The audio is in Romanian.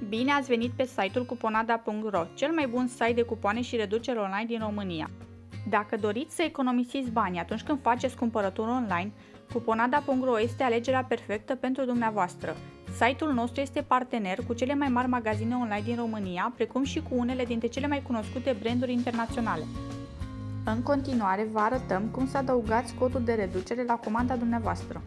Bine ați venit pe site-ul cuponada.ro, cel mai bun site de cupoane și reduceri online din România. Dacă doriți să economisiți bani atunci când faceți cumpărături online, cuponada.ro este alegerea perfectă pentru dumneavoastră. Site-ul nostru este partener cu cele mai mari magazine online din România, precum și cu unele dintre cele mai cunoscute branduri internaționale. În continuare, vă arătăm cum să adăugați codul de reducere la comanda dumneavoastră.